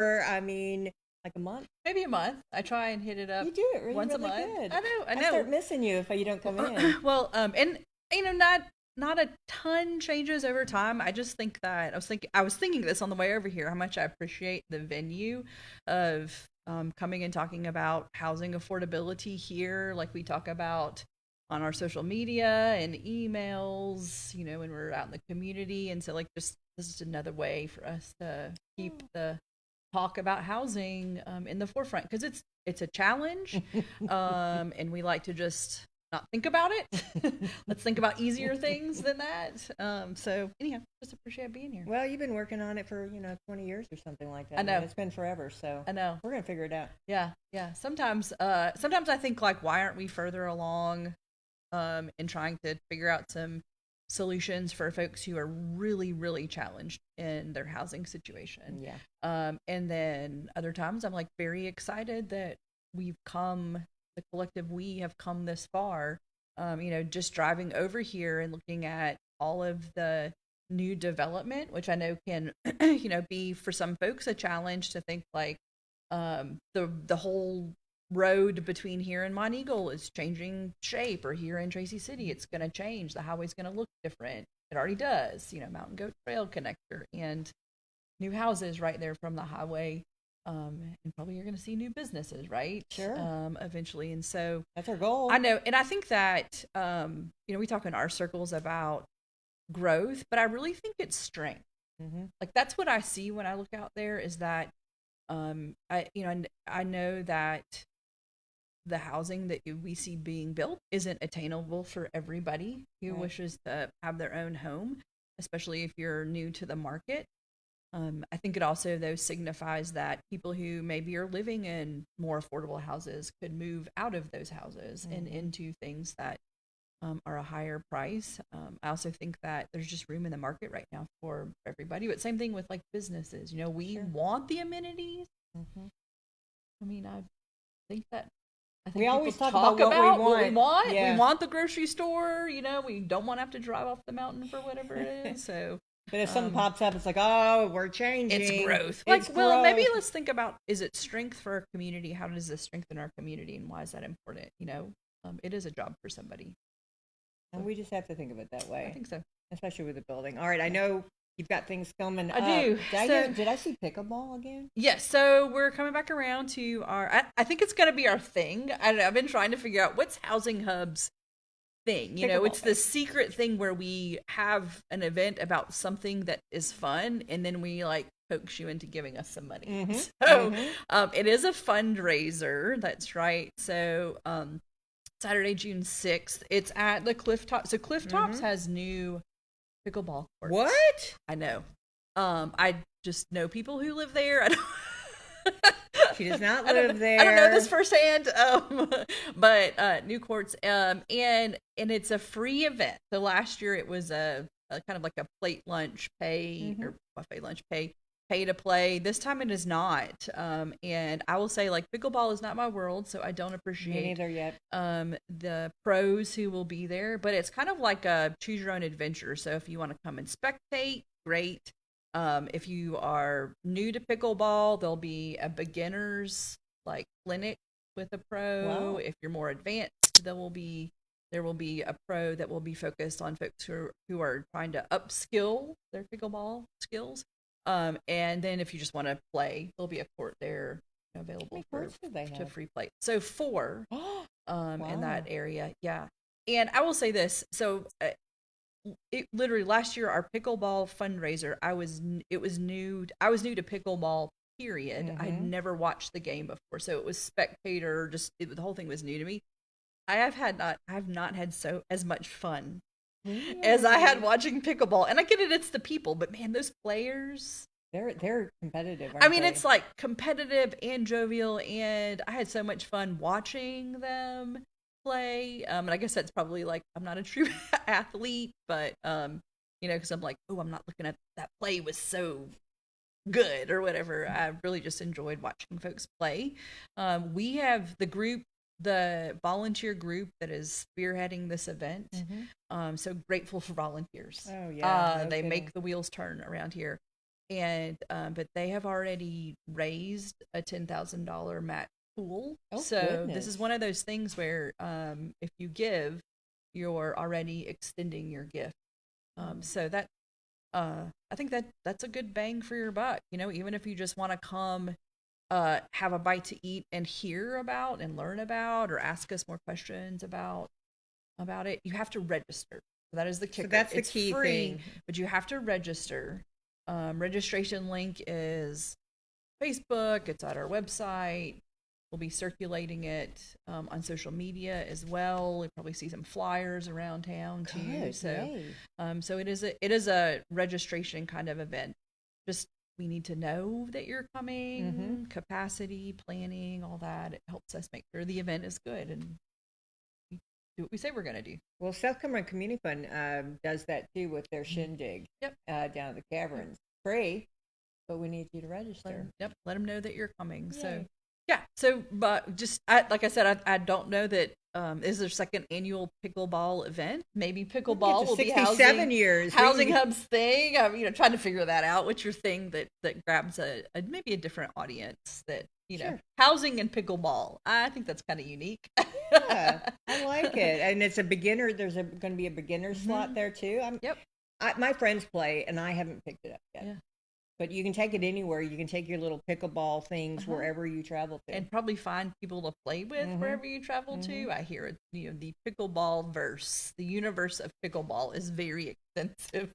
I mean, like a month. Maybe a month. I try and hit it up You do it really, once a really month. good. I I know. start missing you if you don't come in. Well, and not a ton changes over time. I just think that I was thinking this on the way over here, how much I appreciate the venue of coming and talking about housing affordability here, like we talk about on our social media and emails, when we're out in the community. And so, like, just this is another way for us to keep the talk about housing in the forefront, because it's a challenge, and we like to just not think about it. Let's think about easier things than that. So anyhow, just appreciate being here. Well, you've been working on it for 20 years or something like that. I know. It's been forever, so I know we're gonna figure it out. Yeah. Sometimes I think, like, why aren't we further along in trying to figure out some solutions for folks who are really, really challenged in their housing situation. Yeah. And then other times I'm like very excited that the collective we have come this far. Just driving over here and looking at all of the new development, which I know can, be for some folks a challenge to think, like, the whole road between here and Mont Eagle is changing shape, or here in Tracy City it's going to change. The highway's going to look different. It already does. Mountain Goat Trail connector and new houses right there from the highway. And probably you're going to see new businesses, right? Sure. Eventually. And so that's our goal. I know. And I think that, we talk in our circles about growth, but I really think it's strength. Mm-hmm. Like, that's what I see when I look out there, is that, I know that the housing that we see being built isn't attainable for everybody who wishes to have their own home, especially if you're new to the market. I think it also, though, signifies that people who maybe are living in more affordable houses could move out of those houses and into things that are a higher price. I also think that there's just room in the market right now for everybody. But same thing with, like, businesses. We want the amenities. Mm-hmm. I mean, I think we always talk about what we want. Yeah. We want the grocery store. We don't want to have to drive off the mountain for whatever it is. So, but if something pops up, it's like, oh, we're changing. It's growth. Well, maybe let's think about, is it strength for our community? How does this strengthen our community, and why is that important? It is a job for somebody. And we just have to think of it that way. I think so. Especially with the building. All right, I know you've got things coming. I do. Did I see pickleball again? Yes. So we're coming back around to I think it's going to be our thing. I've been trying to figure out what's Housing Hub's thing. It's the secret thing where we have an event about something that is fun, and then we, like, coax you into giving us some money. Mm-hmm. So it is a fundraiser. That's right. So Saturday, June 6th, it's at the Cliff Top. So Cliff Tops has new pickleball courts. What? I know. I just know people who live there. She does not live there. I don't know this firsthand. But new courts. And it's a free event. So last year it was a kind of like a plate lunch pay, or buffet lunch pay to play. This time it is not. And I will say, like, pickleball is not my world, so I don't appreciate me neither yet. The pros who will be there. But it's kind of like a choose your own adventure. So if you want to come and spectate, great. If you are new to pickleball, there'll be a beginner's, like, clinic with a pro. Wow. If you're more advanced, there will be a pro that will be focused on folks who are trying to upskill their pickleball skills. And then if you just want to play, there'll be a court there available to free play. So 4 in that area. Yeah. And I will say this. So it literally, last year, our pickleball fundraiser, I was new to pickleball, period. I'd never watched the game before. So it was spectator, the whole thing was new to me. I have not had as much fun as I had watching pickleball. And I get it, it's the people, but man, those players, they're competitive. I mean, it's like competitive and jovial, and I had so much fun watching them play. And I guess that's probably, like, I'm not a true athlete, but because I'm like, oh, I'm not looking at that play was so good or whatever. I really just enjoyed watching folks play. We have the volunteer group that is spearheading this event. So grateful for volunteers. Oh yeah, they make the wheels turn around here. and but they have already raised a $10,000 match pool. Oh, so goodness. this is one of those things where if you give, you're already extending your gift. So that I think that's a good bang for your buck. Even if you just want to come have a bite to eat and hear about and learn about, or ask us more questions about it, you have to register. That is the kicker. So that's the it's key free, thing. but you have to register. Registration link is Facebook. It's at our website. We'll be circulating it on social media as well. You'll probably see some flyers around town too. Good, So, yay. so it is a registration kind of event. Just we need to know that you're coming, capacity, planning, all that. It helps us make sure the event is good and we do what we say we're going to do. Well, South Carolina Community Fund does that too with their shindig. Yep. Down at the caverns. Free, but we need you to register. Let them know that you're coming. Yay. So yeah. So, but just like I said, I don't know that is their second annual pickleball event. Maybe pickleball will be 67 years Housing Hub's thing. I'm trying to figure that out. What's your thing that grabs maybe a different audience that Sure. Housing and pickleball. I think that's kind of unique. Yeah, I like it, and it's a beginner. There's going to be a beginner slot there too. My friends play, and I haven't picked it up yet. Yeah. But you can take it anywhere. You can take your little pickleball things wherever you travel to. And probably find people to play with wherever you travel to. I hear the pickleball verse, the universe of pickleball is very extensive.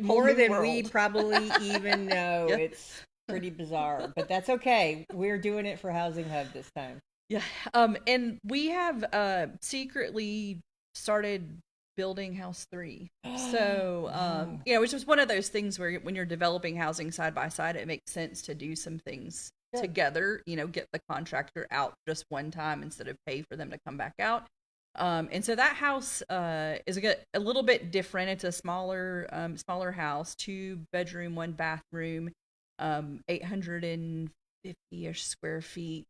More than world. we probably even know. Yeah. It's pretty bizarre, but that's okay. We're doing it for Housing Hub this time. Yeah. And we have secretly started building house 3. So, which is one of those things where when you're developing housing side by side, it makes sense to do some things together, get the contractor out just one time instead of pay for them to come back out. And so that house is a little bit different. It's a smaller house, 2-bedroom, 1-bathroom, 850-ish square feet.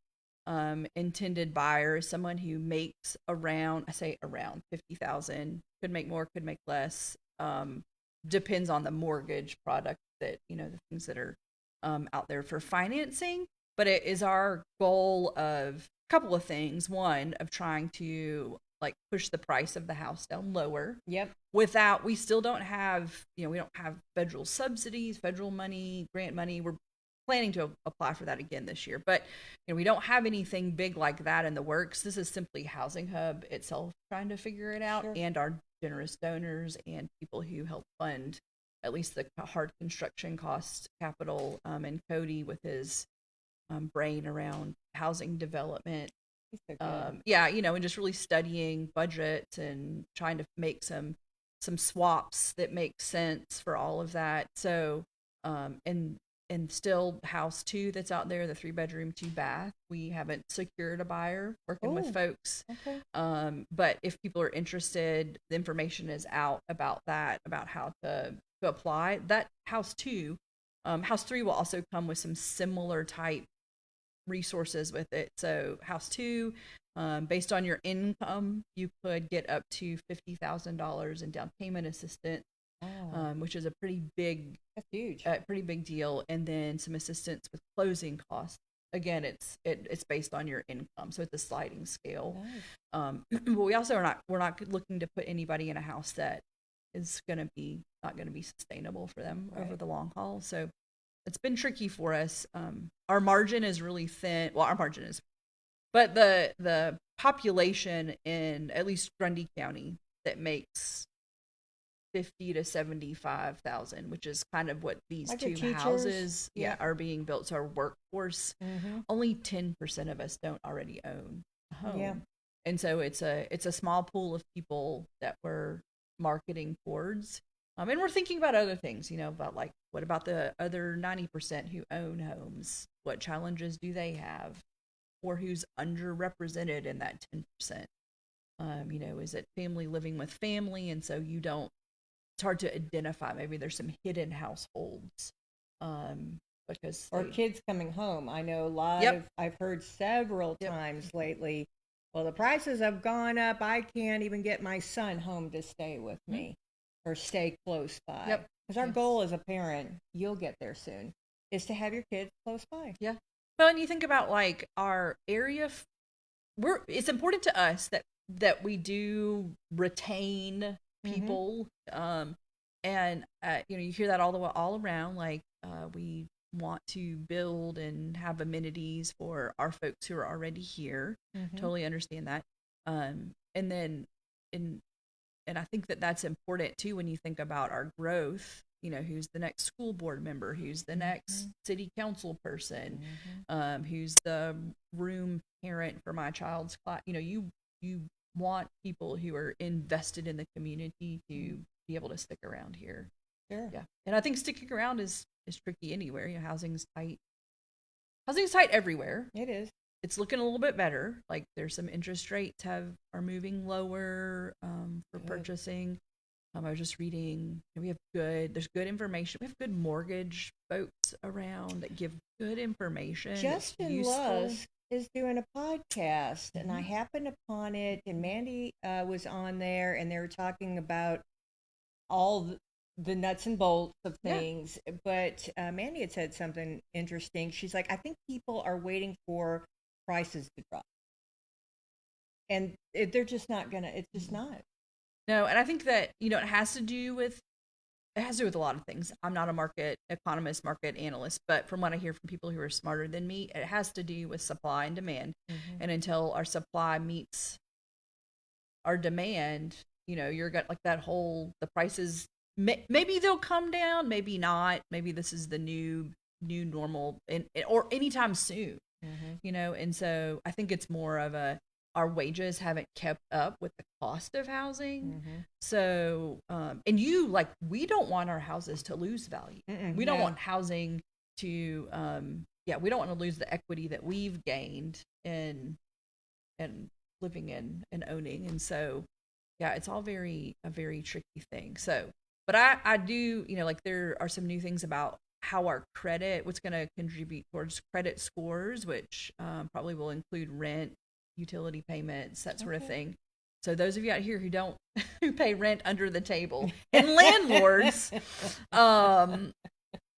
Intended buyer is someone who makes around 50,000, could make more, could make less, depends on the mortgage product that the things that are out there for financing. But it is our goal of a couple of things. One, of trying to push the price of the house down lower. Yep. We still don't have, we don't have federal subsidies, federal money, grant money. We're planning to apply for that again this year, but we don't have anything big like that in the works. This is simply Housing Hub itself trying to figure it out, and our generous donors and people who help fund at least the hard construction cost capital, and Cody with his brain around housing development. And just really studying budgets and trying to make some swaps that make sense for all of that. So and still house 2 that's out there, the 3-bedroom, 2-bath. We haven't secured a buyer, working with folks. Okay. But if people are interested, the information is out about that, about how to apply. That house 2, house 3 will also come with some similar type resources with it. So house 2, based on your income, you could get up to $50,000 in down payment assistance. Which is a pretty big, that's huge, pretty big deal, and then some assistance with closing costs. Again, it's based on your income, so it's a sliding scale. Nice. But we also we're not looking to put anybody in a house that is not going to be sustainable for them over the long haul. So it's been tricky for us. Our margin is really thin. Well, our margin is, but the population in at least Grundy County that makes 50 to 75,000, which is kind of what these 2 houses are being built. So our workforce, only 10% of us don't already own a home. And so it's a small pool of people that we're marketing towards. And we're thinking about other things, about what about the other 90% who own homes? What challenges do they have? Or who's underrepresented in that 10%? Is it family living with family? And so it's hard to identify. Maybe there's some hidden households, because kids coming home. I know I've heard several times lately, well, the prices have gone up. I can't even get my son home to stay with me or stay close by. Because our goal as a parent, you'll get there soon, is to have your kids close by. Yeah. Well, and you think about like our area, it's important to us that we do retain people, and you hear that all around. Like we want to build and have amenities for our folks who are already here. Totally understand that. And then and I think that that's important too when you think about our growth. Who's the next school board member, who's the next city council person, who's the room parent for my child's class. You want people who are invested in the community to be able to stick around here. Sure. Yeah. And I think sticking around is tricky anywhere. Housing's tight. Housing's tight everywhere. It is. It's looking a little bit better. Like there's some interest rates are moving lower for purchasing. I was just reading, there's good information. We have good mortgage folks around that give good information. Justin Lusk is doing a podcast, and I happened upon it, and Mandy was on there, and they were talking about all the nuts and bolts of things. Yeah. But Mandy had said something interesting. She's like, I think people are waiting for prices to drop. And they're just not going to, it's just not. No, and I think that, it has to do with a lot of things. I'm not a market economist, market analyst, but from what I hear from people who are smarter than me, it has to do with supply and demand. And until our supply meets our demand, you're got like the prices, maybe they'll come down, maybe not. Maybe this is the new normal or anytime soon, and so I think it's more of our wages haven't kept up with the cost of housing. So, and we don't want our houses to lose value. We don't want housing to, we don't want to lose the equity that we've gained in living in and owning. And so, it's all a very tricky thing. So, but I do, there are some new things about how our what's going to contribute towards credit scores, which probably will include rent, utility payments, that sort of thing. So those of you out here who pay rent under the table, and landlords,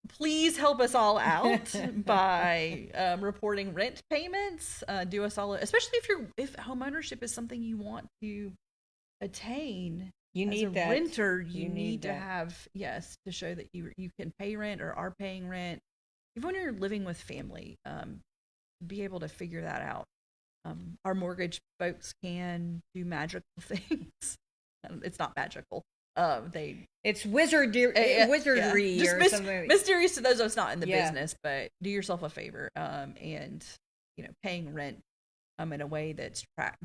please help us all out by reporting rent payments. Do us all, especially if homeownership is something you want to attain. You need as a that renter. You need to have to show that you can pay rent or are paying rent, even when you're living with family. Be able to figure that out. Our mortgage folks can do magical things. It's not magical. It's wizardry just or something. Mysterious to those of us not in the business, but do yourself a favor, and paying rent in a way that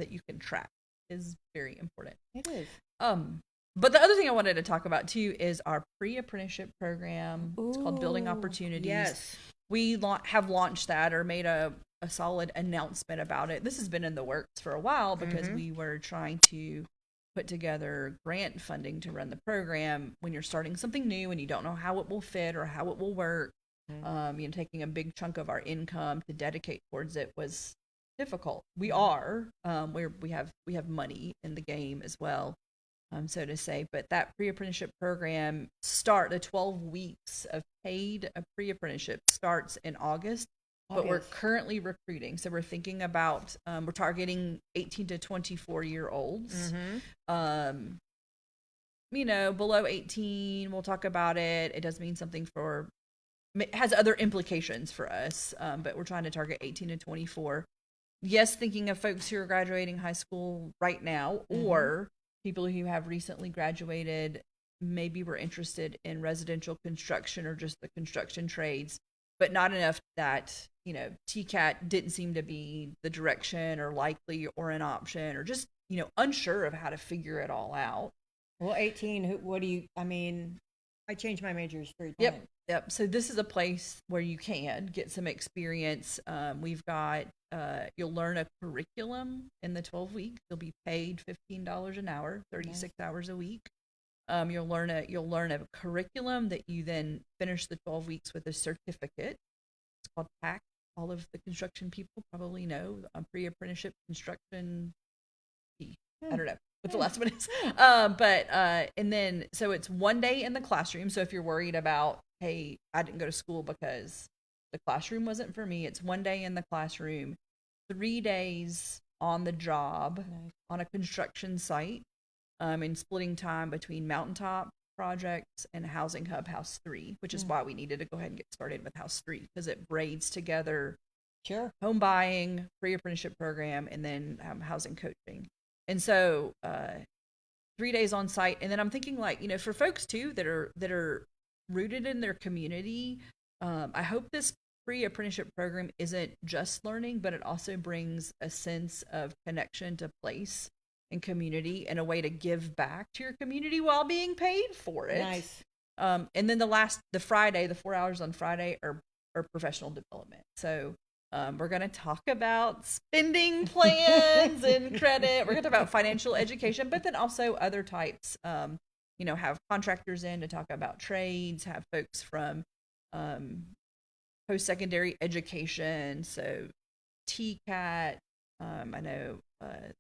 you can track is very important. It is. But the other thing I wanted to talk about too is our pre-apprenticeship program. It's called Building Opportunities. Yes. We have launched that or made a solid announcement about it. This has been in the works for a while because we were trying to put together grant funding to run the program. When you're starting something new and you don't know how it will fit or how it will work, taking a big chunk of our income to dedicate towards it was difficult. We we have money in the game as well, so to say. But that pre-apprenticeship program the 12 weeks of paid pre-apprenticeship starts in August. But we're currently recruiting. So we're thinking about, we're targeting 18 to 24-year-olds. Below 18, we'll talk about it. It does mean something it has other implications for us, but we're trying to target 18 to 24. Yes, thinking of folks who are graduating high school right now, or people who have recently graduated, maybe we're interested in residential construction or just the construction trades, but not enough that TCAT didn't seem to be the direction or likely or an option, or just unsure of how to figure it all out. Well, 18, I changed my majors 3 times. Yep. So this is a place where you can get some experience. We've got you'll learn a curriculum in the 12 weeks. You'll be paid $15 an hour, 36 hours a week. You'll learn a curriculum that you then finish the 12 weeks with a certificate. It's called PAC. All of the construction people probably know pre-apprenticeship construction I don't know what the last one is. And then, so it's one day in the classroom. So if you're worried about, hey, I didn't go to school because the classroom wasn't for me, it's one day in the classroom, 3 days on the job, Nice. on a construction site, and splitting time between Mountaintop projects and Housing Hub House 3, which is why we needed to go ahead and get started with House 3, because it braids together Sure. home buying, pre-apprenticeship program, and then housing coaching. And so 3 days on site. And then I'm thinking, like, for folks too that are rooted in their community, I hope this pre-apprenticeship program isn't just learning, but it also brings a sense of connection to place and community, and a way to give back to your community while being paid for it. Nice. And then the Friday, the 4 hours on Friday are professional development. So we're going to talk about spending plans and credit. We're going to talk about financial education, but then also other types. Have contractors in to talk about trades, have folks from post-secondary education, so TCAT. I know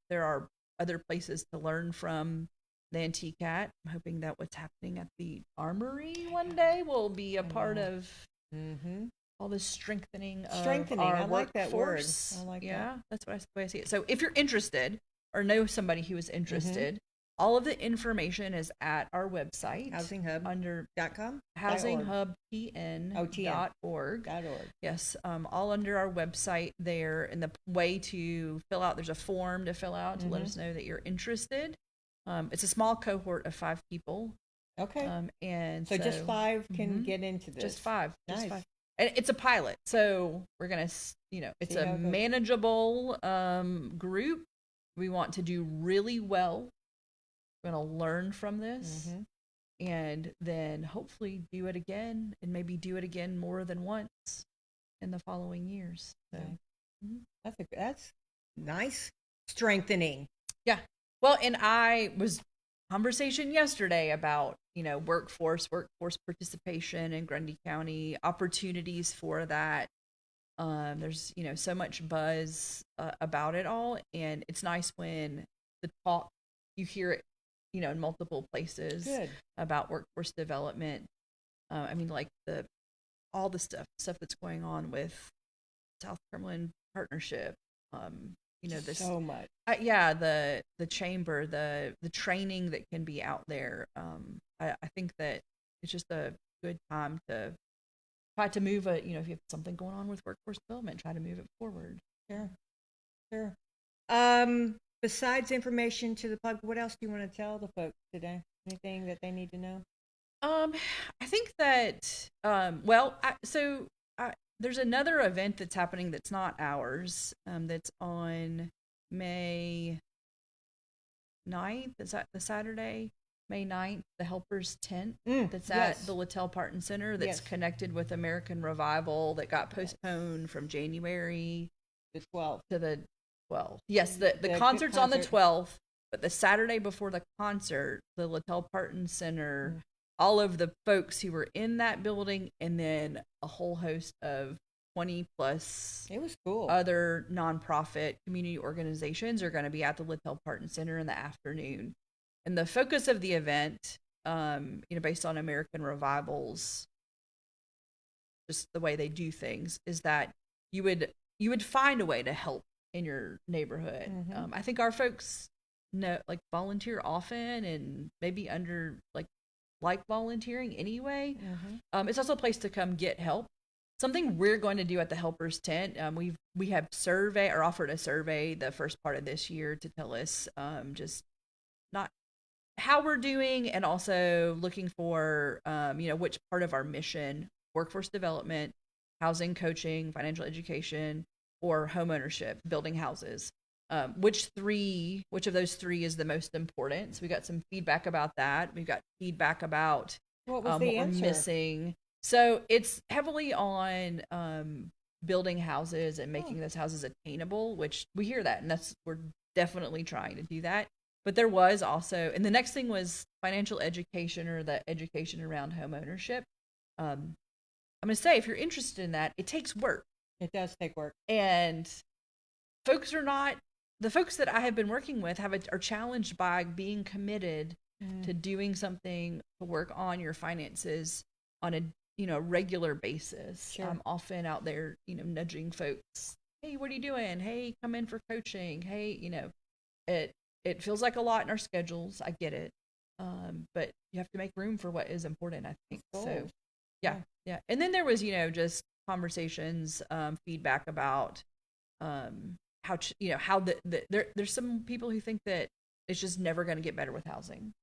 there are other places to learn from than TCAT. I'm hoping that what's happening at the Armory one day will be a part of all this strengthening of our I like that word. workforce. I like that. That's what I see it. So if you're interested or know somebody who is interested, all of the information is at our website. HousingHub. Under .com? HousingHubPN.org. Yes, all under our website there. And the way to fill out, there's a form to fill out to let us know that you're interested. It's a small cohort of 5 people. Okay. And so just 5 can get into this. Just 5. Nice. Just 5. And it's a pilot, so we're gonna, it's a manageable group. We want to do really well. We're gonna learn from this, and then hopefully do it again, and maybe do it again more than once in the following years. So that's nice, strengthening. Yeah. Well, and I was conversation yesterday about workforce participation in Grundy County, opportunities for that. There's so much buzz about it all, and it's nice when the talk, you hear it in multiple places about workforce development. I mean, like all the stuff that's going on with South Cumberland Partnership. This so much. The chamber, the training that can be out there. I think that it's just a good time to try to move if you have something going on with workforce development, try to move it forward. Sure. Besides information to the public, what else do you want to tell the folks today? Anything that they need to know? I think that there's another event that's happening that's not ours. That's on May 9th. Is that the Saturday? May 9th, the Helpers Tent that's at the Littell Parton Center that's connected with American Revival that got postponed from January the 12th to the 12th. Yes, the concert's on the 12th, but the Saturday before the concert, the Littell Parton Center, all of the folks who were in that building, and then a whole host of 20 plus it was cool other nonprofit community organizations are going to be at the Littell Parton Center in the afternoon. And the focus of the event, based on American Revival's, just the way they do things, is that you would find a way to help in your neighborhood. I think our folks volunteer often, and maybe under like volunteering anyway. It's also a place to come get help. Something we're going to do at the Helpers Tent, we have offered a survey the first part of this year to tell us just not how we're doing, and also looking for which part of our mission, workforce development, housing coaching, financial education, or home ownership, building houses, which of those 3 is the most important. So we got some feedback about that. We've got feedback about what we're missing. So it's heavily on building houses and making those houses attainable, which we hear that, and we're definitely trying to do that. But there was also, and the next thing was financial education, or the education around home ownership. I'm going to say, if you're interested in that, it takes work. It does take work. And folks are not the folks that I have been working with are challenged by being committed to doing something to work on your finances on a regular basis. Sure. I'm often out there, nudging folks. Hey, what are you doing? Hey, come in for coaching. Hey, it feels like a lot in our schedules. I get it, but you have to make room for what is important. I think so. Yeah. And then there was just conversations, feedback about how there's some people who think that it's just never going to get better with housing.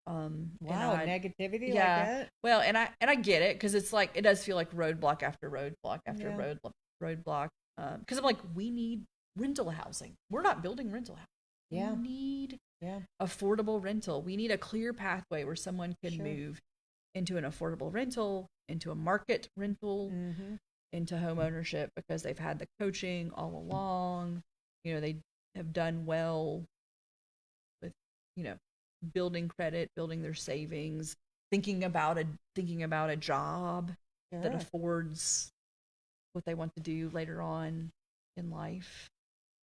Wow, negativity like that. Well, and I get it, because it's like, it does feel like roadblock after roadblock after roadblock. Because I'm like, we need rental housing. We're not building rental housing. Yeah. We need affordable rental. We need a clear pathway where someone can move into an affordable rental, into a market rental, into home ownership, because they've had the coaching all along. They have done well with, building credit, building their savings, thinking about a job that affords what they want to do later on in life.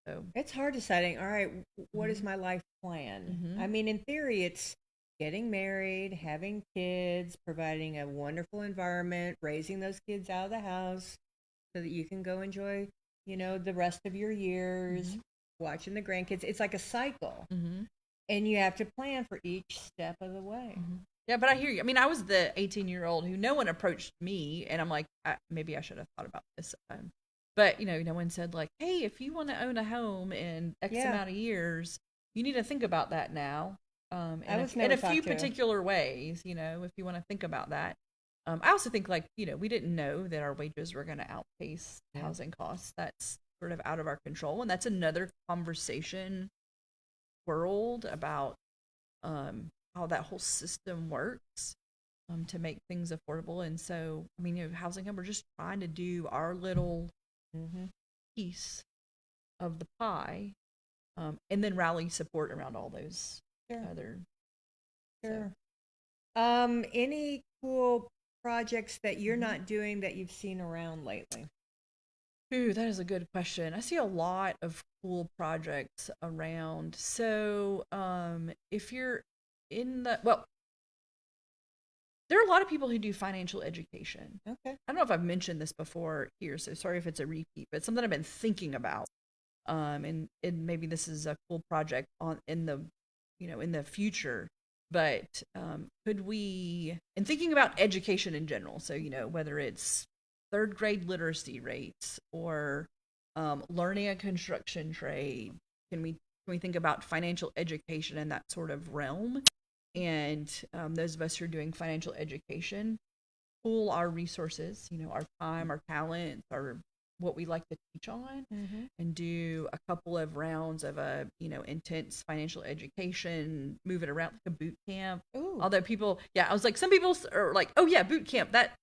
So it's hard deciding, all right, what is my life plan? I mean, in theory, it's getting married, having kids, providing a wonderful environment, raising those kids out of the house so that you can go enjoy, the rest of your years, watching the grandkids. It's like a cycle. And you have to plan for each step of the way. Yeah, but I hear you. I mean, I was the 18-year-old who no one approached me, and I'm like, maybe I should have thought about this. But, no one said, like, hey, if you want to own a home in X amount of years, you need to think about that now. In a few particular ways, if you want to think about that. I also think, like, we didn't know that our wages were going to outpace housing costs. That's sort of out of our control. And that's another conversation world about how that whole system works to make things affordable. And so, I mean, Housing Hub, we're just trying to do our little piece of the pie, and then rally support around all those other. Sure. Any cool projects that you're not doing that you've seen around lately? Ooh, that is a good question. I see a lot of cool projects around. So, if you're there are a lot of people who do financial education. Okay. I don't know if I've mentioned this before here, so sorry if it's a repeat, but it's something I've been thinking about. And maybe this is a cool project in the future. But could we, and thinking about education in general, so whether it's third grade literacy rates or learning a construction trade, can we think about financial education in that sort of realm? And those of us who are doing financial education, pool our resources, our time, our talents, our what we like to teach on, and do a couple of rounds of a intense financial education, move it around like a boot camp. Ooh. Although I was like, some people are like, oh yeah, boot camp, that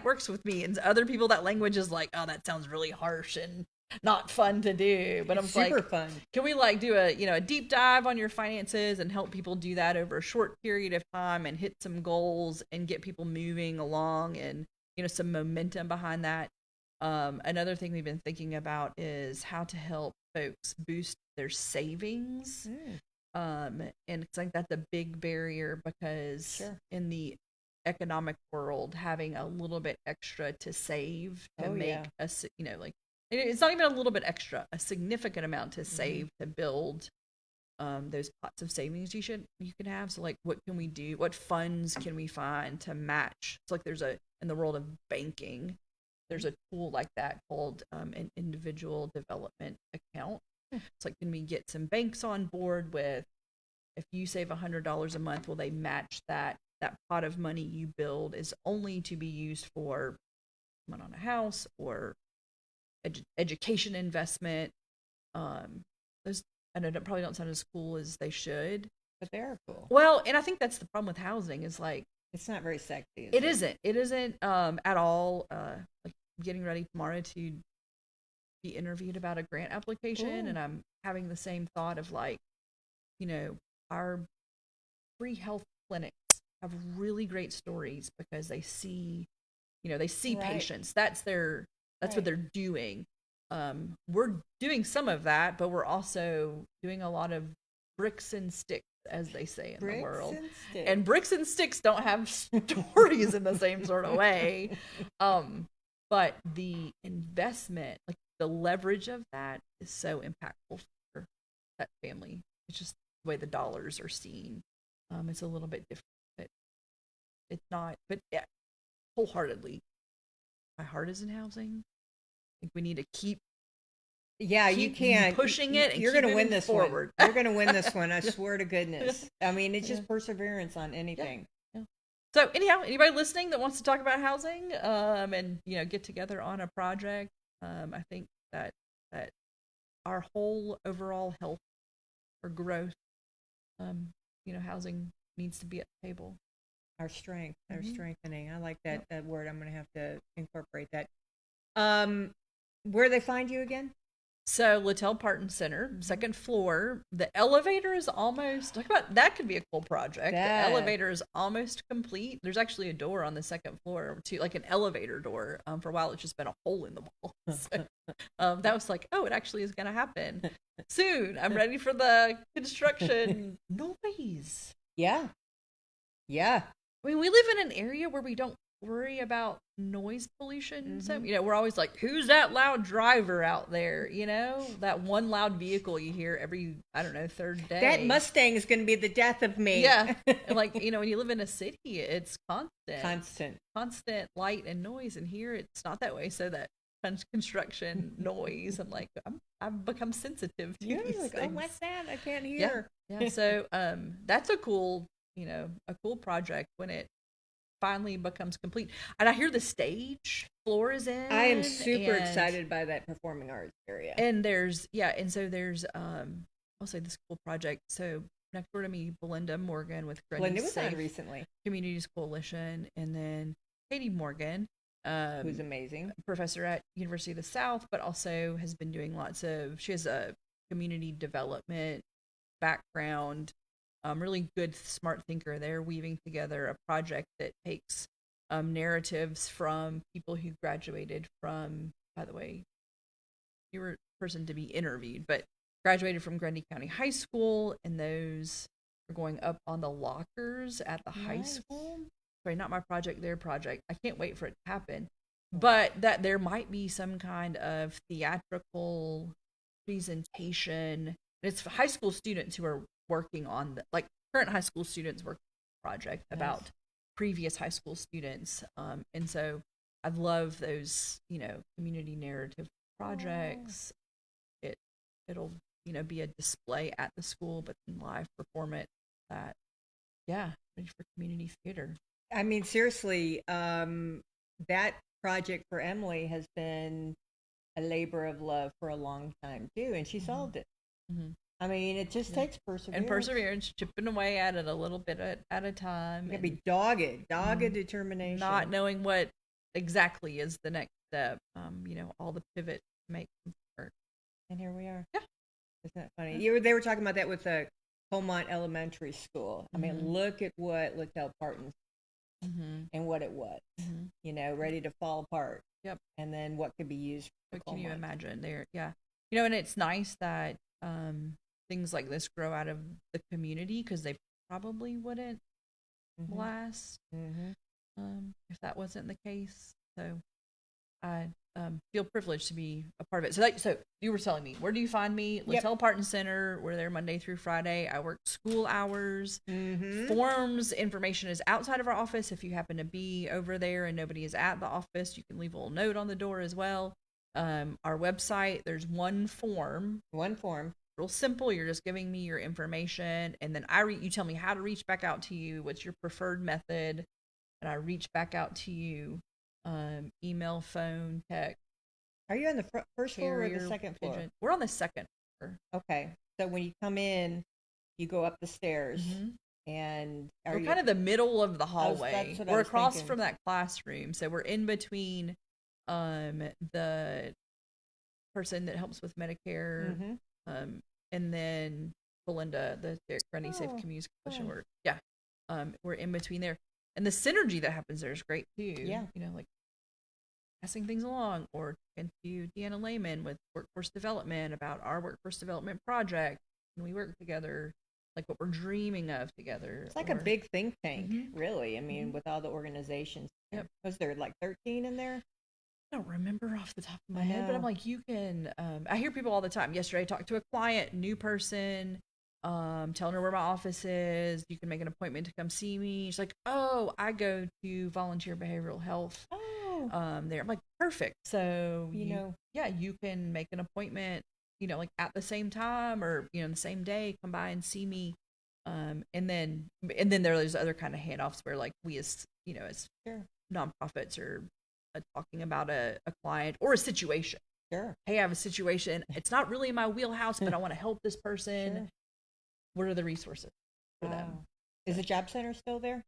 works with me, and other people, that language is like, oh, that sounds really harsh and not fun to do. But I'm super like, fun. Can we like do a deep dive on your finances and help people do that over a short period of time and hit some goals and get people moving along and some momentum behind that. Another thing we've been thinking about is how to help folks boost their savings. And it's like that's a big barrier because in the economic world, having a little bit extra to save to make like, it's not even a little bit extra, a significant amount to save to build those pots of savings you can have. So like, what can we do? What funds can we find to match? It's like in the world of banking, there's a tool like that called an individual development account. It's like, can we get some banks on board with, if you save $100 a month, will they match that pot of money you build is only to be used for money on a house or education investment. Those, I know, probably don't sound as cool as they should, but they're cool. Well, and I think that's the problem with housing is like, it's not very sexy. It isn't at all. Like, getting ready tomorrow to be interviewed about a grant application. Ooh. And I'm having the same thought of like, our free health clinics have really great stories because they see, right. patients. That's what they're doing. We're doing some of that, but we're also doing a lot of bricks and sticks, as they say in the world. And bricks and sticks don't have stories in the same sort of way. But the investment, like the leverage of that, is so impactful for that family. It's just the way the dollars are seen. It's a little bit different. But it's not, but yeah, wholeheartedly, my heart is in housing. I think we need to keep you can't pushing it. And you're going to win this forward. You're going to win this one. I swear to goodness. I mean, it's just perseverance on anything. Yeah. So anyhow, anybody listening that wants to talk about housing, and get together on a project, I think that our whole overall health or growth, housing needs to be at the table. Our strength, our strengthening. I like that word. I'm going to have to incorporate that. Where they find you again? So Littell Parton Center, second floor. The elevator is almost, talk about, that could be a cool project. The elevator is almost complete. There's actually a door on the second floor, too, like an elevator door. For a while, it's just been a hole in the wall. So, that was like, it actually is going to happen soon. I'm ready for the construction noise. Yeah. I mean, we live in an area where we don't worry about noise pollution. So, we're always like, who's that loud driver out there? That one loud vehicle you hear every, third day. That Mustang is going to be the death of me. Yeah. And like, when you live in a city, it's constant light and noise. And here it's not that way. So that construction noise, I'm like, I've become sensitive to these like, things. What's that? I can't hear. Yeah. So, that's a cool project when it finally becomes complete. And I hear the stage floor is in. I am super excited by that performing arts area. And there's I'll say this cool project. So next door to me, Belinda Morgan with Belinda was on recently. Communities Coalition, and then Katie Morgan, who's amazing, professor at University of the South, but also has been doing she has a community development background. Really good, smart thinker. They're weaving together a project that takes narratives from people who graduated from, by the way, you were a person to be interviewed, but graduated from Grundy County High School, and those are going up on the lockers at the high school. Sorry, not my project, their project. I can't wait for it to happen. But that there might be some kind of theatrical presentation. It's high school students who are working on current high school students work on a project about previous high school students. And so I love those, community narrative projects. It'll, be a display at the school, but then live performance ready for community theater. I mean, seriously, that project for Emily has been a labor of love for a long time too, and she solved it. I mean, it just takes perseverance. Chipping away at it a little bit at a time. You gotta be dogged determination. Not knowing what exactly is the next step. All the pivot to make them work. And here we are. Yeah. Isn't that funny? They were talking about that with the Beaumont Elementary School. I mean, look at what Littell Parton and what it was. Ready to fall apart. Yep. And then what could be used for What can you imagine there? Yeah. And it's nice that things like this grow out of the community, because they probably wouldn't last if that wasn't the case. So I feel privileged to be a part of it. So you were telling me, where do you find me? Littell Parton Center. We're there Monday through Friday. I work school hours. Forms information is outside of our office. If you happen to be over there and nobody is at the office, you can leave a little note on the door as well. Our website, there's one form. Real simple. You're just giving me your information, and then you tell me how to reach back out to you. What's your preferred method? And I reach back out to you. Email, phone, text. Are you on the first floor or the second floor? Pigeon. We're on the second floor. Okay. So when you come in, you go up the stairs, and we're kind of the middle of the hallway. We're across from that classroom, so we're in between the person that helps with Medicare, and then Belinda, the Grundy Safe Communities Coalition work. Yeah. We're in between there. And the synergy that happens there is great too. Yeah. passing things along, or talking to Deanna Lehman with workforce development about our workforce development project, and we work together, like what we're dreaming of together. It's like a big think tank, Mhm. really. I mean, Mhm. with all the organizations. Yep. Was there like 13 in there? I don't remember off the top of my I head, but I'm know. like, you can. I hear people all the time. Yesterday, I talked to a client, new person, telling her where my office is. You can make an appointment to come see me. She's like, oh, I go to volunteer behavioral health. Oh, There. I'm like, perfect. So you know, yeah, you can make an appointment. Like at the same time, or the same day, come by and see me. And then there's other kind of handoffs where like we as sure, nonprofits are talking about a client or a situation. sure. Hey, I have a situation. It's not really in my wheelhouse, but I want to help this person. Sure. What are the resources for them? Wow. Is the job center still there?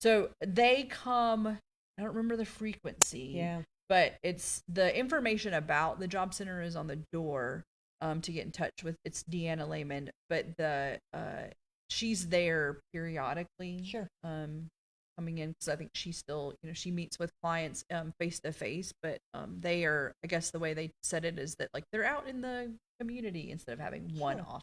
So they come, I don't remember the frequency, Yeah. but it's the information about the job center is on the door to get in touch with. It's Deanna Lehman, but she's there periodically. Sure. Coming in because I think she still, she meets with clients face to face, but they are, I guess the way they said it is that like they're out in the community instead of having one Sure. office.